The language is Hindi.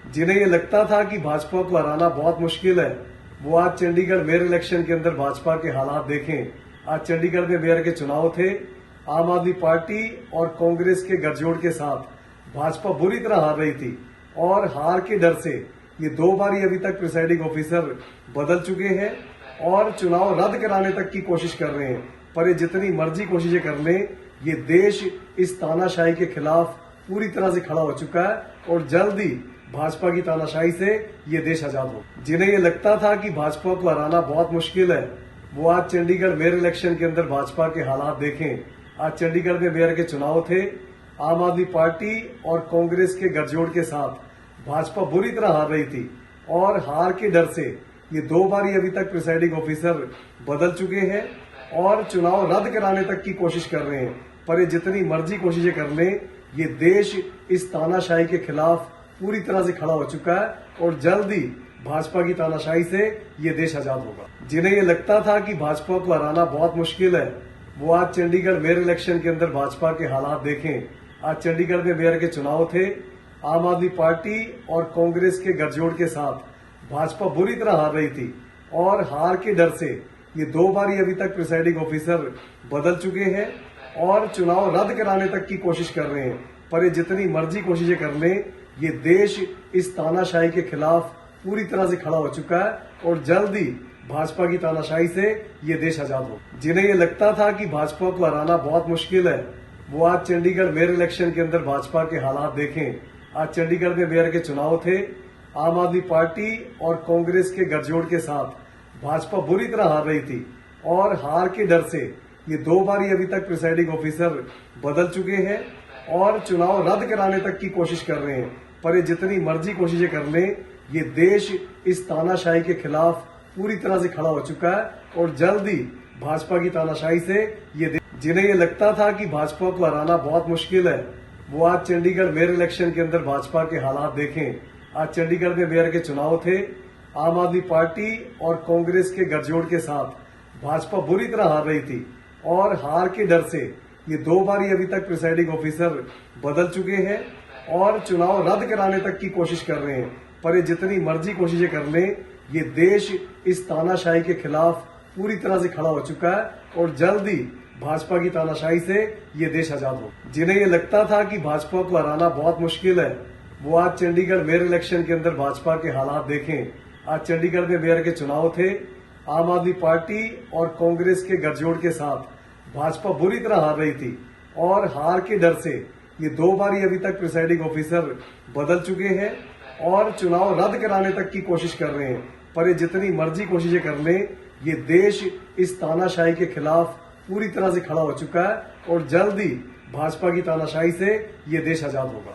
जिन्हें ये लगता था कि भाजपा को हराना बहुत मुश्किल है, वो आज चंडीगढ़ मेयर इलेक्शन के अंदर भाजपा के हालात देखें। आज चंडीगढ़ में मेयर के चुनाव थे। आम आदमी पार्टी और कांग्रेस के गठजोड़ के साथ भाजपा बुरी तरह हार रही थी और हार के डर से ये 2 बार अभी तक प्रिसाइडिंग ऑफिसर बदल चुके हैं और चुनाव रद्द कराने तक की कोशिश कर रहे हैं। पर ये जितनी मर्जी कोशिशें कर लें, ये देश इस तानाशाही के खिलाफ पूरी तरह से खड़ा हो चुका है और जल्द ही भाजपा की तानाशाही से ये देश आजाद हो। जिन्हें ये लगता था कि भाजपा को हराना बहुत मुश्किल है, वो आज चंडीगढ़ मेयर इलेक्शन के अंदर भाजपा के हालात देखें। आज चंडीगढ़ में मेयर के चुनाव थे। आम आदमी पार्टी और कांग्रेस के गठजोड़ के साथ भाजपा बुरी तरह हार रही थी और हार के डर से ये 2 बार अभी तक प्रिसाइडिंग ऑफिसर बदल चुके हैं और चुनाव रद्द कराने तक की कोशिश कर रहे हैं। पर ये जितनी मर्जी कोशिशें कर लें, ये देश इस तानाशाही के खिलाफ पूरी तरह से खड़ा हो चुका है और जल्द ही भाजपा की तानाशाही से ये देश आजाद होगा। जिन्हें ये लगता था कि भाजपा को हराना बहुत मुश्किल है, वो आज चंडीगढ़ मेयर इलेक्शन के अंदर भाजपा के हालात देखें। आज चंडीगढ़ में मेयर के चुनाव थे। आम आदमी पार्टी और कांग्रेस के गठजोड़ के साथ भाजपा बुरी तरह हार रही थी और हार के डर से ये 2 बार अभी तक प्रिसाइडिंग ऑफिसर बदल चुके हैं और चुनाव रद्द कराने तक की कोशिश कर रहे हैं। पर ये जितनी मर्जी कोशिशें कर लें, ये देश इस तानाशाही के खिलाफ पूरी तरह से खड़ा हो चुका है और जल्द ही भाजपा की तानाशाही से ये देश आजाद हो। जिन्हें ये लगता था कि भाजपा को हराना बहुत मुश्किल है, वो आज चंडीगढ़ मेयर इलेक्शन के अंदर भाजपा के हालात देखें। आज चंडीगढ़ में मेयर के चुनाव थे। आम आदमी पार्टी और कांग्रेस के गठजोड़ के साथ भाजपा बुरी तरह हार रही थी और हार के डर से ये 2 बार अभी तक प्रिसाइडिंग ऑफिसर बदल चुके हैं और चुनाव रद्द कराने तक की कोशिश कर रहे हैं। पर ये जितनी मर्जी कोशिशें कर लें, ये देश इस तानाशाही के खिलाफ पूरी तरह से खड़ा हो चुका है और जल्द ही भाजपा की तानाशाही से ये जिन्हें ये लगता था कि भाजपा को हराना बहुत मुश्किल है, वो आज चंडीगढ़ मेयर इलेक्शन के अंदर भाजपा के हालात देखें। आज चंडीगढ़ में मेयर के चुनाव थे। आम आदमी पार्टी और कांग्रेस के गठजोड़ के साथ भाजपा बुरी तरह हार रही थी और हार के डर से ये 2 बार अभी तक प्रिसाइडिंग ऑफिसर बदल चुके हैं और चुनाव रद्द कराने तक की कोशिश कर रहे हैं। पर ये जितनी मर्जी कोशिशें कर लें, ये देश इस तानाशाही के खिलाफ पूरी तरह से खड़ा हो चुका है और जल्द ही भाजपा की तानाशाही से ये देश आजाद हो। जिन्हें ये लगता था कि भाजपा को हराना बहुत मुश्किल है, वो आज चंडीगढ़ मेयर इलेक्शन के अंदर भाजपा के हालात देखें। आज चंडीगढ़ में मेयर के चुनाव थे। आम आदमी पार्टी और कांग्रेस के गठजोड़ के साथ भाजपा बुरी तरह हार रही थी और हार के डर से ये 2 बार अभी तक प्रिसाइडिंग ऑफिसर बदल चुके हैं और चुनाव रद्द कराने तक की कोशिश कर रहे हैं। पर ये जितनी मर्जी कोशिशें कर लें, ये देश इस तानाशाही के खिलाफ पूरी तरह से खड़ा हो चुका है और जल्द ही भाजपा की तानाशाही से ये देश आजाद होगा।